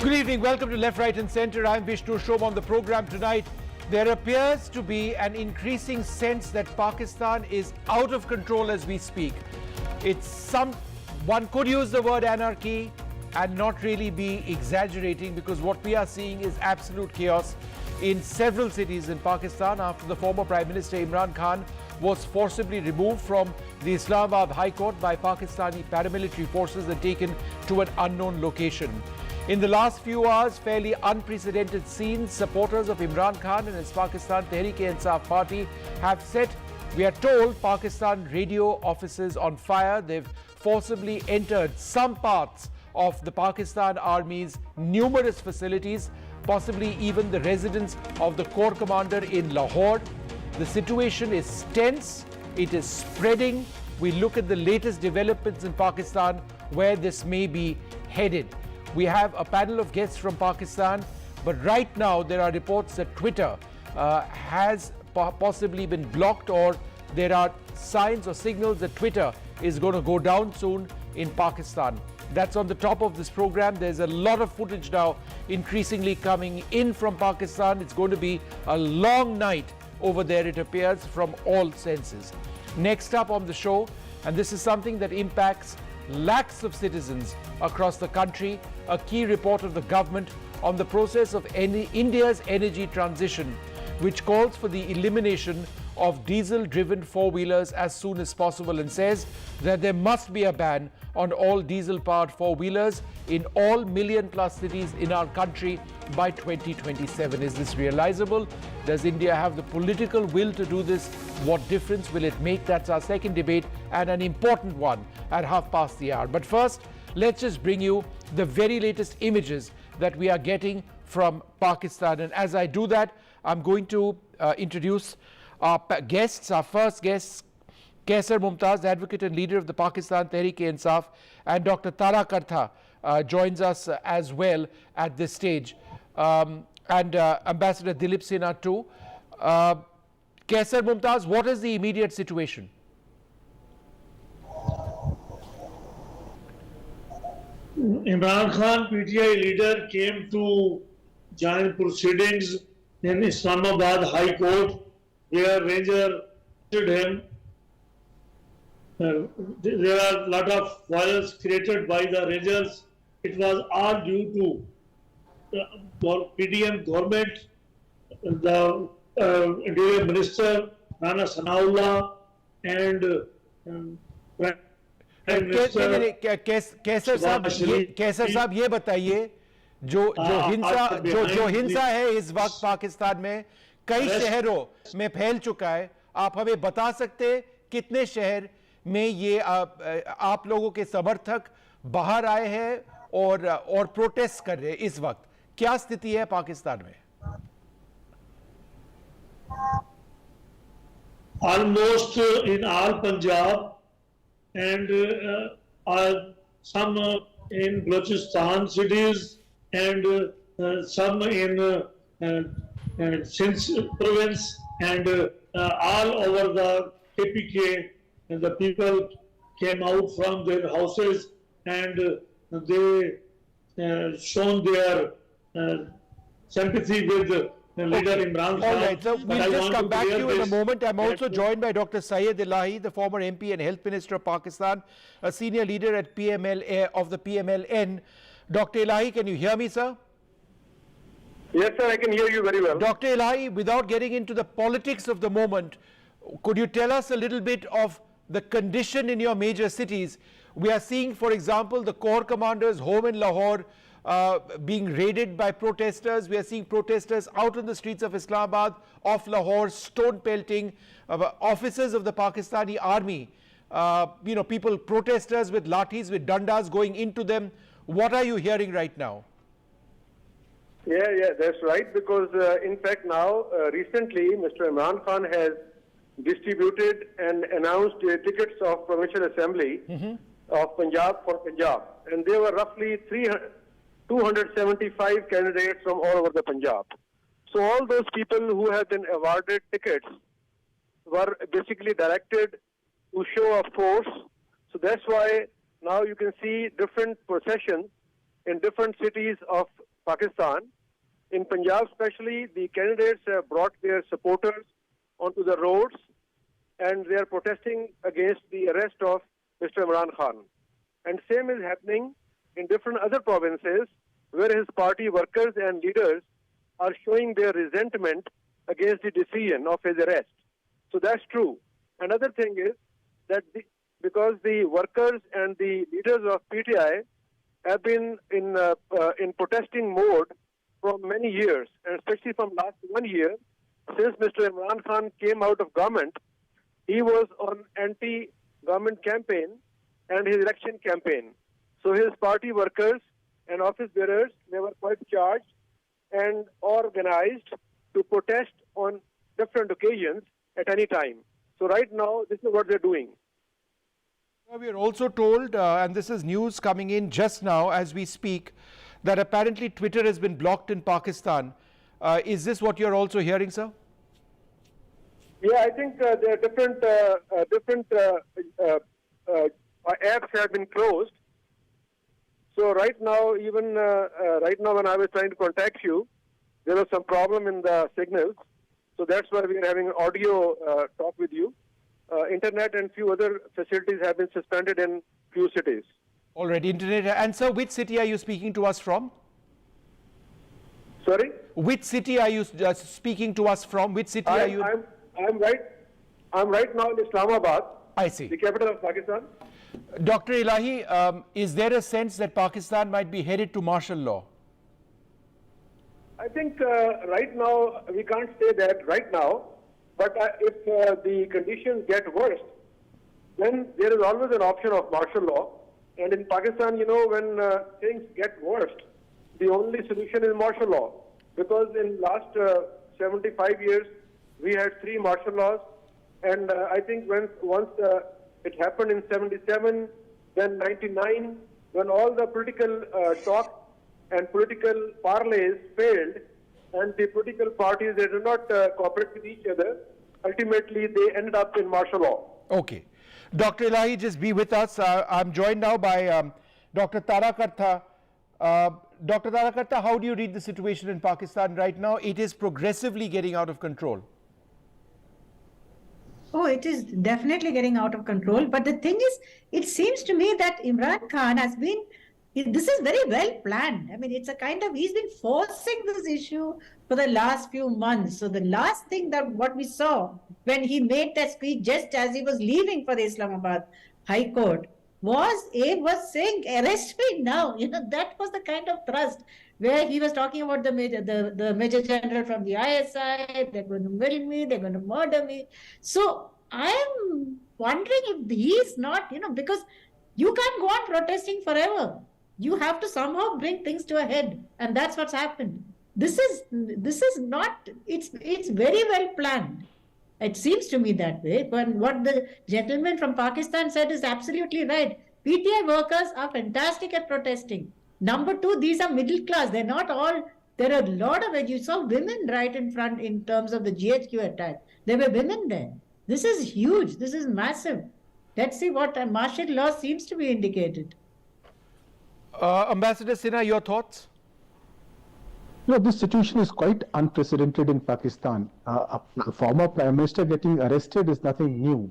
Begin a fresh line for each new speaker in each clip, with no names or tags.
Good evening. Welcome to Left, Right and Centre. I'm Vishnu Shom. On the program tonight, there appears to be an increasing sense that Pakistan is out of control as we speak. One could use the word anarchy and not really be exaggerating, because what we are seeing is absolute chaos in several cities in Pakistan after the former Prime Minister Imran Khan was forcibly removed from the Islamabad High Court by Pakistani paramilitary forces and taken to an unknown location. In the last few hours, fairly unprecedented scenes. Supporters of Imran Khan and his Pakistan Tehreek-e-Insaf party have set, we are told, Pakistan radio offices on fire. They've forcibly entered some parts of the Pakistan Army's numerous facilities, possibly even the residence of the Corps Commander in Lahore. The situation is tense. It is spreading. We look at the latest developments in Pakistan, where this may be headed. We have a panel of guests from Pakistan, but right now there are reports that Twitter has possibly been blocked, or there are signs or signals that Twitter is going to go down soon in Pakistan. That's on the top of this program. There's a lot of footage now increasingly coming in from Pakistan. It's going to be a long night over there, it appears, from all senses. Next up on the show, and this is something that impacts lakhs of citizens across the country, a key report of the government on the process of India's energy transition, which calls for the elimination of diesel-driven four-wheelers as soon as possible, and says that there must be a ban on all diesel-powered four-wheelers in all million-plus cities in our country by 2027. Is this realizable? Does India have the political will to do this? What difference will it make? That's our second debate, and an important one at 1:30. But first, let's just bring you the very latest images that we are getting from Pakistan. And as I do that, I'm going to introduce our guests. Our first guest, Kaisar Mumtaz, advocate and leader of the Pakistan Tehreek-e-Insaf, and Dr. Tara Kartha joins us as well at this stage, and Ambassador Dilip Sinha too. Kaisar Mumtaz, what is the immediate situation?
Imran Khan, PTI leader, came to join proceedings in Islamabad High Court, where Ranger arrested him. There are a lot of violence created by the Rangers. It was all due to the PDM government, the Prime Minister Rana Sanaullah, and
कैसर साहब ये बताइए, जो हिंसा है इस वक्त पाकिस्तान में कई शहरों में फैल चुका है, आप हमें बता सकते हैं कितने शहर में ये आप लोगों के समर्थक बाहर आए हैं और प्रोटेस्ट कर रहे हैं? इस वक्त क्या स्थिति है पाकिस्तान में?
Almost in all Punjab and some in Balochistan cities and some in Sindh province and all over the KPK, and the people came out from their houses and they shown their sympathy with leader Imran Khan.
All right, so we'll just come back to you in a moment. I'm also joined by Dr. Syed Elahi, the former MP and Health Minister of Pakistan, a senior leader at PML of the PMLN. Dr. Elahi, can you hear me, sir?
Yes, sir, I can hear you very well.
Dr. Elahi, without getting into the politics of the moment, could you tell us a little bit of the condition in your major cities? We are seeing, for example, the Corps Commander's home in Lahore being raided by protesters. We are seeing protesters out on the streets of Islamabad, of Lahore, stone pelting officers of the Pakistani army. People, protesters with lathis, with dandas going into them. What are you hearing right now?
Yeah, that's right. Because in fact now, recently, Mr. Imran Khan has distributed and announced tickets of Provincial Assembly of Punjab for Punjab. And there were roughly 275 candidates from all over the Punjab. So all those people who have been awarded tickets were basically directed to show of force. So that's why now you can see different processions in different cities of Pakistan. In Punjab especially, the candidates have brought their supporters onto the roads and they are protesting against the arrest of Mr. Imran Khan. And same is happening in different other provinces where his party workers and leaders are showing their resentment against the decision of his arrest. So that's true. Another thing is that because the workers and the leaders of PTI have been in protesting mode for many years, and especially from last 1 year, since Mr. Imran Khan came out of government, he was on anti-government campaign and his election campaign. So his party workers and office bearers, they were quite charged and organized to protest on different occasions at any time. So right now, this is what they're doing.
We are also told, and this is news coming in just now as we speak, that apparently Twitter has been blocked in Pakistan. Is this what you're also hearing, sir?
Yeah, I think there are different apps have been closed. So right now, even right now when I was trying to contact you, there was some problem in the signals. So that's why we are having an audio talk with you. Internet and few other facilities have been suspended in few cities.
Already internet. And sir, which city are you speaking to us from?
Sorry?
Which city are you speaking to us from? Which city are you?
I'm right now in Islamabad.
I see.
The capital of Pakistan.
Dr. Elahi, is there a sense that Pakistan might be headed to martial law?
I think right now, we can't say that right now, but if the conditions get worse, then there is always an option of martial law. And in Pakistan, you know, when things get worse, the only solution is martial law. Because in last 75 years, we had 3 martial laws. And I think once it happened in 77, then 99, when all the political talk and political parlays failed, and the political parties, they did not cooperate with each other, ultimately they ended up in martial law.
Okay. Dr. Elahi, just be with us. I'm joined now by Dr. Tara Karta. Dr. Tara Karta, how do you read the situation in Pakistan right now? It is progressively getting out of control.
Oh, it is definitely getting out of control. But the thing is, it seems to me that Imran Khan has been, this is very well planned. I mean, it's a kind of, he's been forcing this issue for the last few months. So the last thing that what we saw when he made that speech just as he was leaving for the Islamabad High Court was saying, arrest me now. You know, that was the kind of thrust where he was talking about the Major General from the ISI, they're going to kill me, they're going to murder me. So I am wondering if he is not, you know, because you can't go on protesting forever. You have to somehow bring things to a head. And that's what's happened. This is not, it's very well planned. It seems to me that way. But what the gentleman from Pakistan said is absolutely right. PTI workers are fantastic at protesting. Number 2, these are middle class. They're not all, there are a lot of, you saw women right in front in terms of the GHQ attack. There were women there. This is huge. This is massive. Let's see what a martial law seems to be indicated.
Ambassador Sinha, your thoughts?
No, this situation is quite unprecedented in Pakistan. A former Prime Minister getting arrested is nothing new.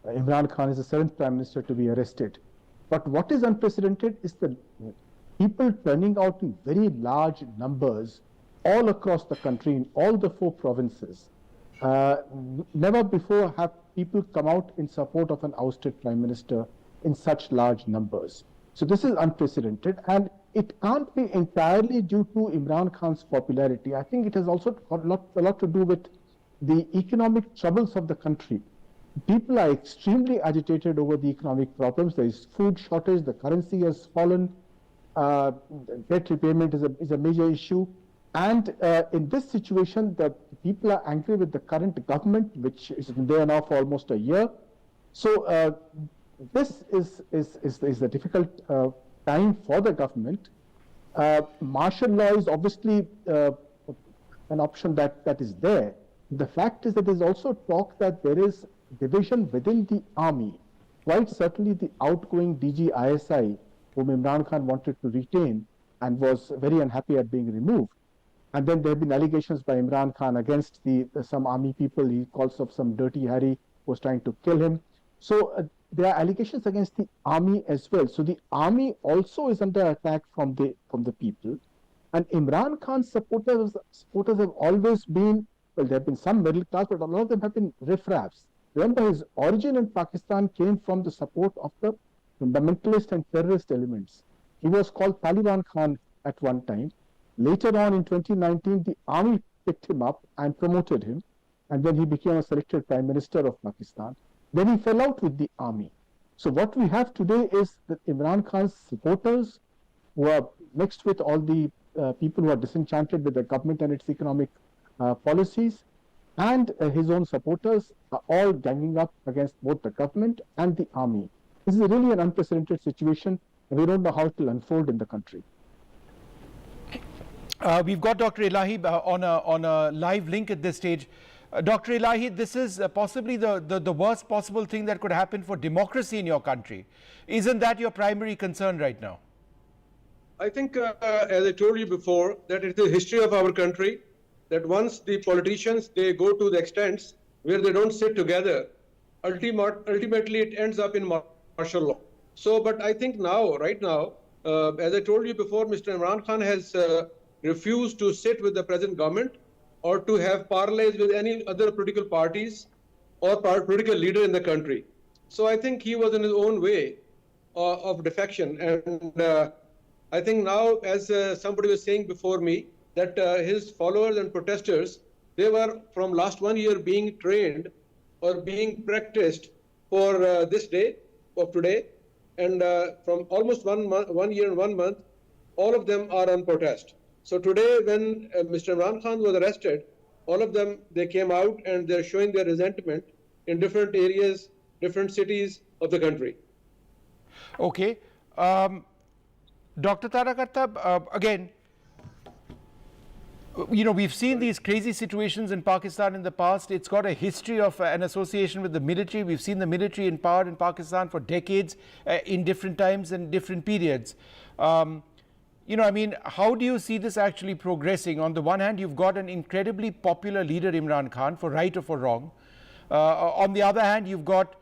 Imran Khan is the 7th Prime Minister to be arrested. But what is unprecedented is the people turning out in very large numbers all across the country, in all the 4 provinces. Never before have people come out in support of an ousted Prime Minister in such large numbers. So this is unprecedented, and it can't be entirely due to Imran Khan's popularity. I think it has also got a lot to do with the economic troubles of the country. People are extremely agitated over the economic problems. There is food shortage, the currency has fallen, debt repayment is a major issue. And in this situation, the people are angry with the current government, which is there now for almost a year. So this is a difficult time for the government. Martial law is obviously an option that is there. The fact is that there is also talk that there is division within the army. Quite certainly the outgoing DG ISI, whom Imran Khan wanted to retain and was very unhappy at being removed. And then there have been allegations by Imran Khan against some army people. He calls up some dirty Harry who was trying to kill him. So there are allegations against the army as well. So the army also is under attack from the people. And Imran Khan's supporters have always been, well, there have been some middle class, but a lot of them have been riffraffs. Remember, his origin in Pakistan came from the support of the fundamentalist and terrorist elements. He was called Taliban Khan at one time. Later on in 2019, the army picked him up and promoted him, and then he became a selected Prime Minister of Pakistan. Then he fell out with the army. So what we have today is that Imran Khan's supporters, who are mixed with all the people who are disenchanted with the government and its economic policies, and his own supporters are all ganging up against both the government and the army. This is really an unprecedented situation, and we don't know how it will unfold in the country.
We've got Dr. Elahi on a live link at this stage. Dr. Elahi, this is possibly the worst possible thing that could happen for democracy in your country. Isn't that your primary concern right now?
I think, as I told you before, that it's the history of our country, that once the politicians, they go to the extents where they don't sit together, ultimately it ends up in martial law. So, but I think now, right now, as I told you before, Mr. Imran Khan has refused to sit with the present government or to have parleys with any other political parties or political leader in the country. So I think he was in his own way of defection. And I think now, as somebody was saying before me, that his followers and protesters, they were from last 1 year being trained or being practiced for this day of today. And from almost 1 year and 1 month, all of them are on protest. So today, when Mr. Imran Khan was arrested, all of them, they came out and they're showing their resentment in different areas, different cities of the country.
Okay. Dr. Tarakarta, again, you know, we've seen these crazy situations in Pakistan in the past. It's got a history of an association with the military. We've seen the military in power in Pakistan for decades, in different times and different periods. You know, I mean, how do you see this actually progressing? On the one hand, you've got an incredibly popular leader, Imran Khan, for right or for wrong. On the other hand, you've got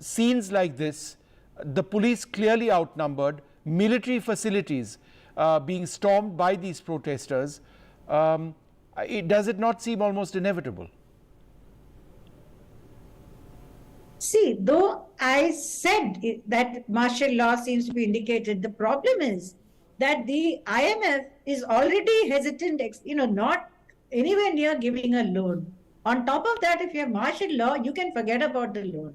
scenes like this, the police clearly outnumbered, military facilities being stormed by these protesters. Does it not seem almost inevitable?
See, though I said that martial law seems to be indicated, the problem is that the IMF is already hesitant, you know, not anywhere near giving a loan. On top of that, if you have martial law, you can forget about the loan.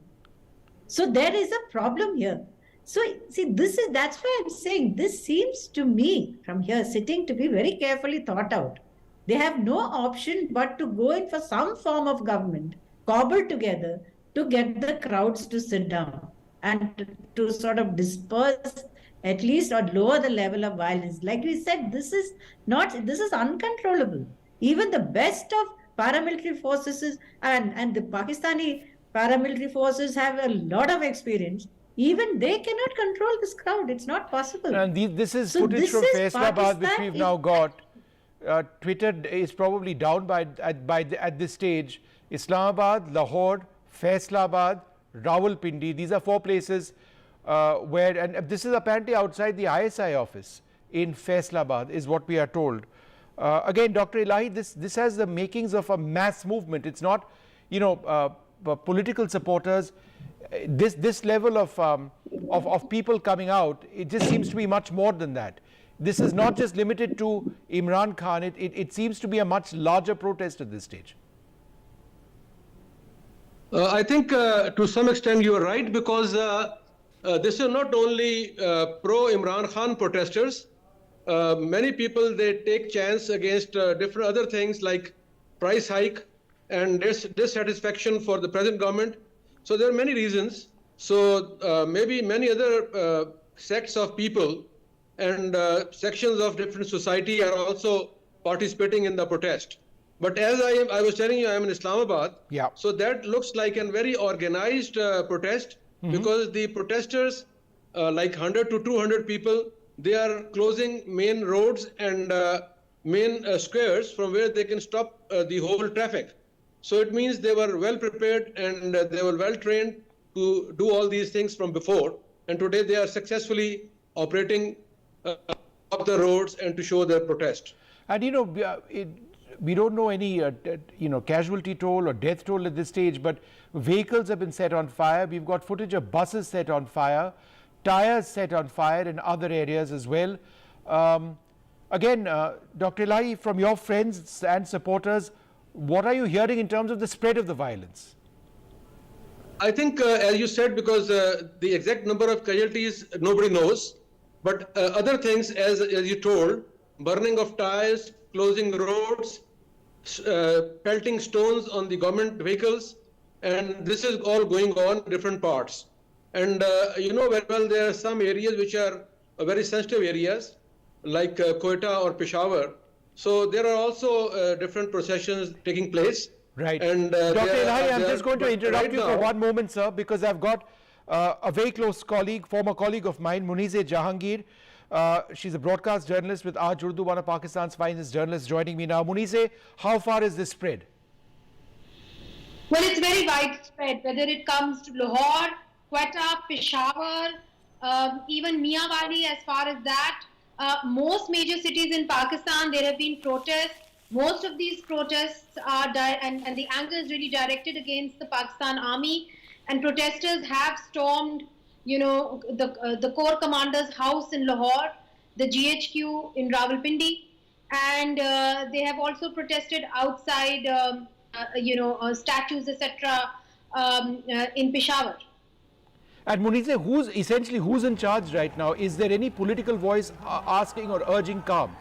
So there is a problem here. So see, that's why I'm saying this seems to me from here sitting to be very carefully thought out. They have no option but to go in for some form of government, cobbled together to get the crowds to sit down and to sort of disperse at least or lower the level of violence. Like we said, this is uncontrollable. Even the best of paramilitary forces and the Pakistani paramilitary forces have a lot of experience. Even they cannot control this crowd. It's not possible.
And this is footage from Faisalabad, which we've now got. Twitter is probably down at this stage. Islamabad, Lahore, Faisalabad, Rawalpindi. These are 4 places where, and this is apparently outside the ISI office in Faisalabad, is what we are told. Again, Dr. Elahi, this has the makings of a mass movement. It's not, you know, political supporters. This level of people coming out, it just seems to be much more than that. This is not just limited to Imran Khan. It seems to be a much larger protest at this stage.
I think to some extent you are right, because this is not only pro-Imran Khan protesters. Many people, they take chance against different other things like price hike and dissatisfaction for the present government. So there are many reasons. So maybe many other sects of people and sections of different society are also participating in the protest. But as I was telling you, I am in Islamabad.
Yeah.
So that looks like a very organized protest, because the protesters, like 100 to 200 people, they are closing main roads and main squares from where they can stop the whole traffic. So it means they were well prepared and they were well trained to do all these things from before. And today they are successfully operating up the roads and to show their protest.
And we don't know any casualty toll or death toll at this stage, but vehicles have been set on fire. We've got footage of buses set on fire, tires set on fire in other areas as well. Again, Dr. Elahi, from your friends and supporters, what are you hearing in terms of the spread of the violence?
I think, as you said, because the exact number of casualties nobody knows, but other things, as you told, burning of tires, closing roads, pelting stones on the government vehicles, and this is all going on in different parts. And you know very well there are some areas which are very sensitive areas, like Quetta or Peshawar. So there are also different processions taking place.
Right.
And
Dr. Elahi, I'm just going to interrupt you for one moment, sir, because I've got a very close colleague, former colleague of mine, Munize Jahangir. She's a broadcast journalist with Aaj Urdu, one of Pakistan's finest journalists, joining me now. Munize, how far is this spread?
Well, it's very widespread, whether it comes to Lahore, Quetta, Peshawar, even Miawali, as far as that. Most major cities in Pakistan, there have been protests. Most of these protests are, and the anger is really directed against the Pakistan Army, and protesters have stormed, the Corps Commander's house in Lahore, the GHQ in Rawalpindi, and they have also protested outside, statues, etc., in Peshawar.
And Munize, who's in charge right now? Is there any political voice asking or urging calm?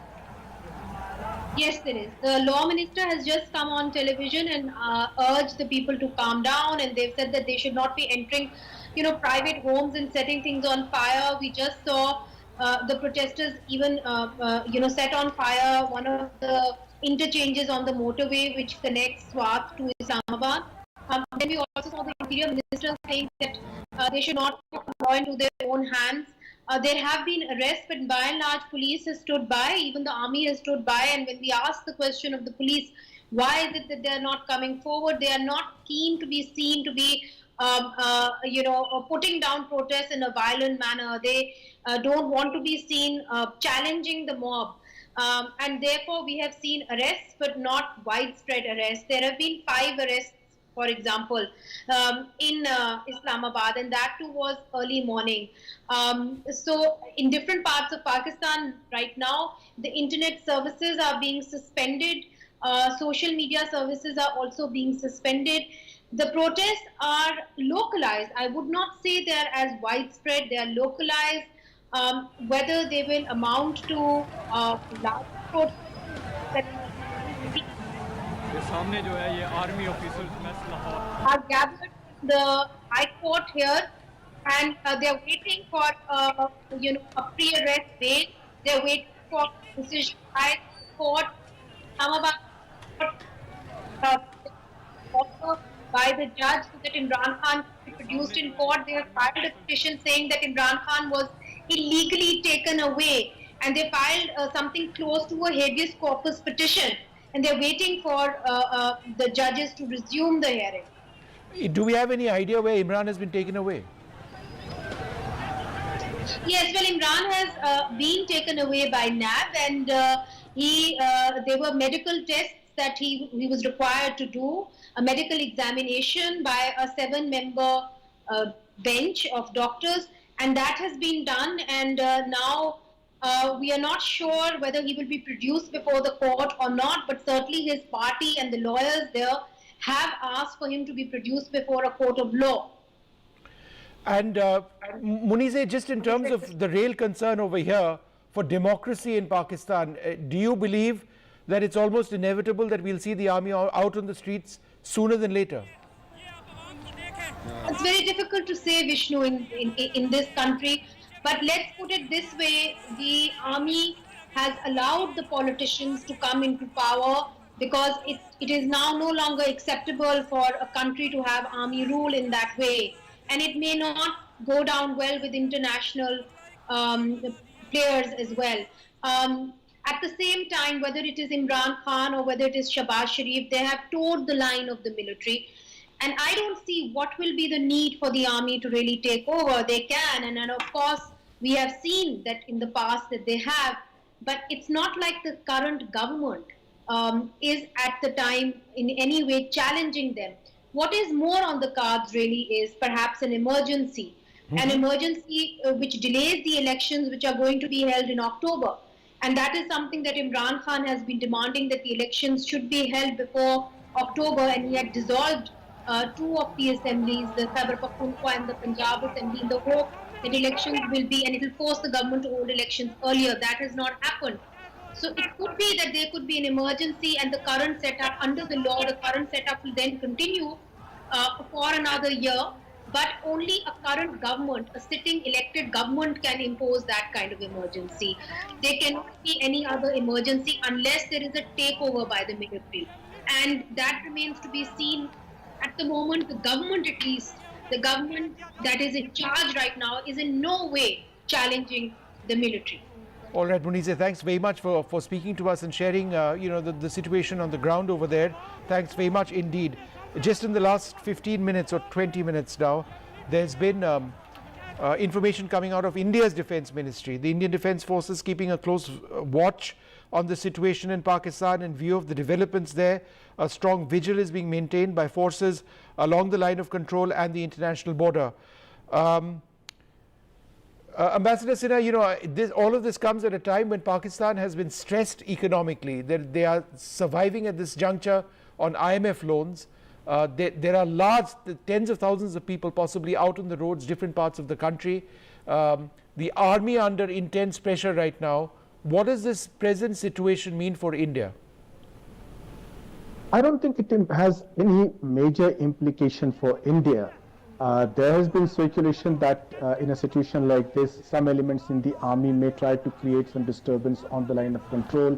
Yes, there is. The law minister has just come on television and urged the people to calm down, and they've said that they should not be entering, private homes and setting things on fire. We just saw the protesters even, set on fire one of the interchanges on the motorway which connects Swat to Islamabad. Then we also saw the interior minister saying that they should not take the law into their own hands. There have been arrests, but by and large, police has stood by, even the army has stood by. And when we ask the question of the police, why is it that they are not coming forward? They are not keen to be seen to be, putting down protests in a violent manner. They don't want to be seen challenging the mob. And therefore, we have seen arrests, but not widespread arrests. There have been 5 arrests, for example, in Islamabad, and that too was early morning. So in different parts of Pakistan right now, the internet services are being suspended. Social media services are also being suspended. The protests are localized. I would not say they are as widespread. They are localized. Whether they will amount to large protests. Are gathered in the High Court here, and they are waiting for a pre-arrest bail. They are waiting for decision by the court. Islamabad by the judge so that Imran Khan be produced in court. They have filed a petition saying that Imran Khan was illegally taken away, and they filed something close to a habeas corpus petition. And they're waiting for the judges to resume the hearing.
Do we have any idea where Imran has been taken away?
Yes, well, Imran has been taken away by NAB, and there were medical tests that he was required to do, a medical examination by a 7-member bench of doctors, and that has been done, and now we are not sure whether he will be produced before the court or not, but certainly his party and the lawyers there have asked for him to be produced before a court of law.
And Munize, just in terms of the real concern over here for democracy in Pakistan, do you believe that it's almost inevitable that we'll see the army out on the streets sooner than later?
It's very difficult to say, Vishnu, in this country. But let's put it this way, the army has allowed the politicians to come into power because it is now no longer acceptable for a country to have army rule in that way. And it may not go down well with international players as well. At the same time, whether it is Imran Khan or whether it is Shahbaz Sharif, they have toed the line of the military. And I don't see what will be the need for the army to really take over. They can, and of course, we have seen that in the past that they have, but it's not like the current government is at the time in any way challenging them. What is more on the cards really is perhaps an emergency which delays the elections which are going to be held in October. And that is something that Imran Khan has been demanding, that the elections should be held before October, and he had dissolved two of the assemblies, the Khyber Pakhtunkhwa and the Punjab Assembly, in the hope that elections will be, and it will force the government to hold elections earlier. That has not happened. So it could be that there could be an emergency, and the current setup, under the law, the current setup will then continue for another year. But only a current government, a sitting elected government, can impose that kind of emergency. There cannot be any other emergency unless there is a takeover by the military. And that remains to be seen. At the moment, the government, at least, the government that is in charge right now, is in no way challenging the military.
All right, Munize, thanks very much for speaking to us and sharing, the situation on the ground over there. Thanks very much indeed. Just in the last 15 minutes or 20 minutes now, there's been information coming out of India's Defence Ministry. The Indian Defence Forces keeping a close watch on the situation in Pakistan in view of the developments there. A strong vigil is being maintained by forces along the line of control and the international border. Ambassador Sinha, all of this comes at a time when Pakistan has been stressed economically. They are surviving at this juncture on IMF loans. There are large, tens of thousands of people possibly out on the roads, different parts of the country. The army under intense pressure right now. What does this present situation mean for India?
I don't think it has any major implication for India. There has been speculation that in a situation like this, some elements in the army may try to create some disturbance on the line of control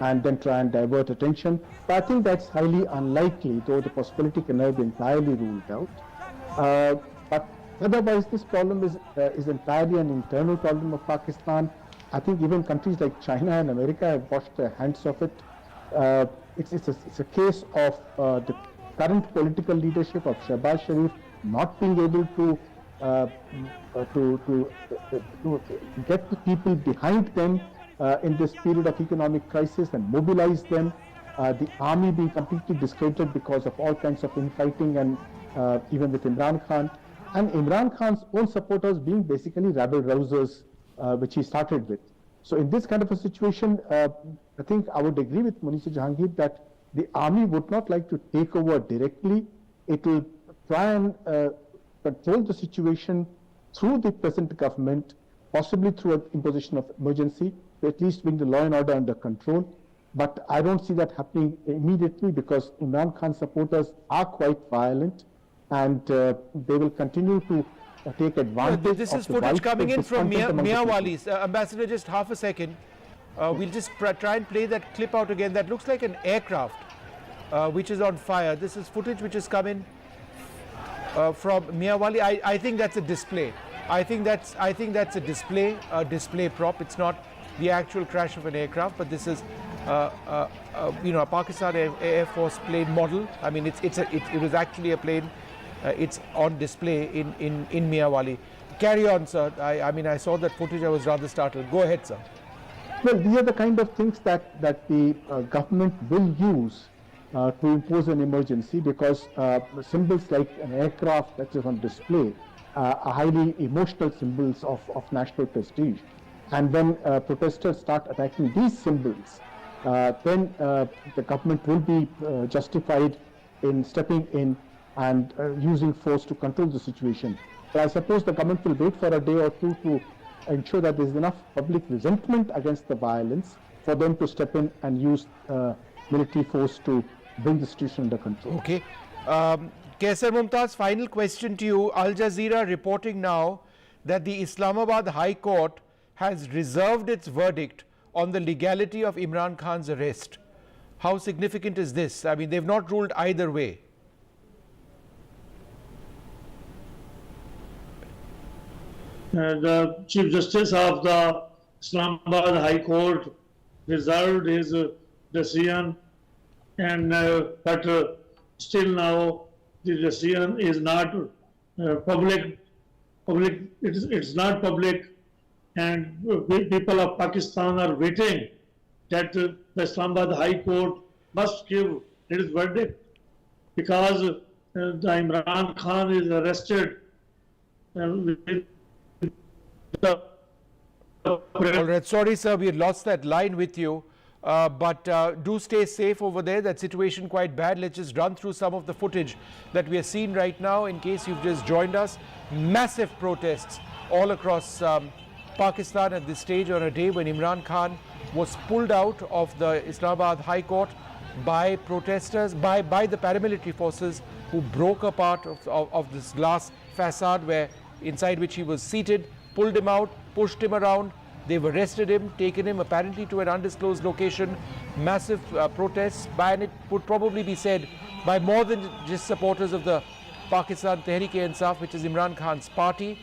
and then try and divert attention. But I think that's highly unlikely, though the possibility can never be entirely ruled out. But otherwise, this problem is entirely an internal problem of Pakistan. I think even countries like China and America have washed their hands of it. It's a case of the current political leadership of Shahbaz Sharif not being able to get the people behind them in this period of economic crisis and mobilize them. The army being completely discredited because of all kinds of infighting, and even with Imran Khan, and Imran Khan's own supporters being basically rabble-rousers, which he started with. So in this kind of a situation, I think I would agree with Munisa Jahangir that the army would not like to take over directly. It will try and control the situation through the present government, possibly through an imposition of emergency, to at least bring the law and order under control. But I don't see that happening immediately because Imran Khan supporters are quite violent, and they will continue to take advantage.
This is footage coming in from Miawali. Ambassador, just half a second. We'll just try and play that clip out again. That looks like an aircraft which is on fire. This is footage which has come in from Miawali. I think that's a display. I think that's a display prop. It's not the actual crash of an aircraft, but this is a Pakistan Air Force plane model. I mean, it was actually a plane. It's on display in Miawali. Carry on, sir. I saw that footage. I was rather startled. Go ahead, sir.
Well, these are the kind of things that the government will use to impose an emergency, because symbols like an aircraft that is on display are highly emotional symbols of national prestige. And when protesters start attacking these symbols, then the government will be justified in stepping in and using force to control the situation. But I suppose the government will wait for a day or two to ensure that there is enough public resentment against the violence for them to step in and use military force to bring the situation under control.
Okay. Kaisar Mumtaz, final question to you. Al Jazeera reporting now that the Islamabad High Court has reserved its verdict on the legality of Imran Khan's arrest. How significant is this? I mean, they've not ruled either way.
The Chief Justice of the Islamabad High Court reserved his decision, and but still now the decision is not public. It's not public, and people of Pakistan are waiting that the Islamabad High Court must give its verdict, because the Imran Khan is arrested.
All right, sorry sir, we lost that line with you. But do stay safe over there. That situation quite bad. Let's just run through some of the footage that we are seeing right now in case you've just joined us. Massive protests all across Pakistan at this stage on a day when Imran Khan was pulled out of the Islamabad High Court by protesters, by the paramilitary forces who broke a part of this glass facade where inside which he was seated, pulled him out, pushed him around. They've arrested him, taken him apparently to an undisclosed location. Massive protests, and it would probably be said by more than just supporters of the Pakistan Tehreek-e-Insaf, which is Imran Khan's party.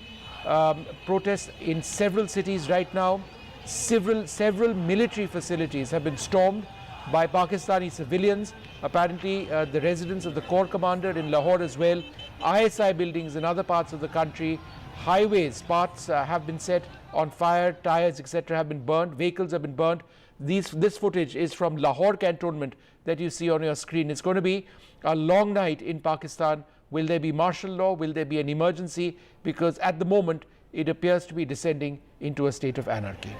Protests in several cities right now. Several military facilities have been stormed by Pakistani civilians. Apparently the residence of the Corps Commander in Lahore as well. ISI buildings in other parts of the country. Highways, parts have been set on fire, tires, etc. have been burned, vehicles have been burned. This footage is from Lahore cantonment that you see on your screen. It's going to be a long night in Pakistan. Will there be martial law? Will there be an emergency? Because at the moment, it appears to be descending into a state of anarchy.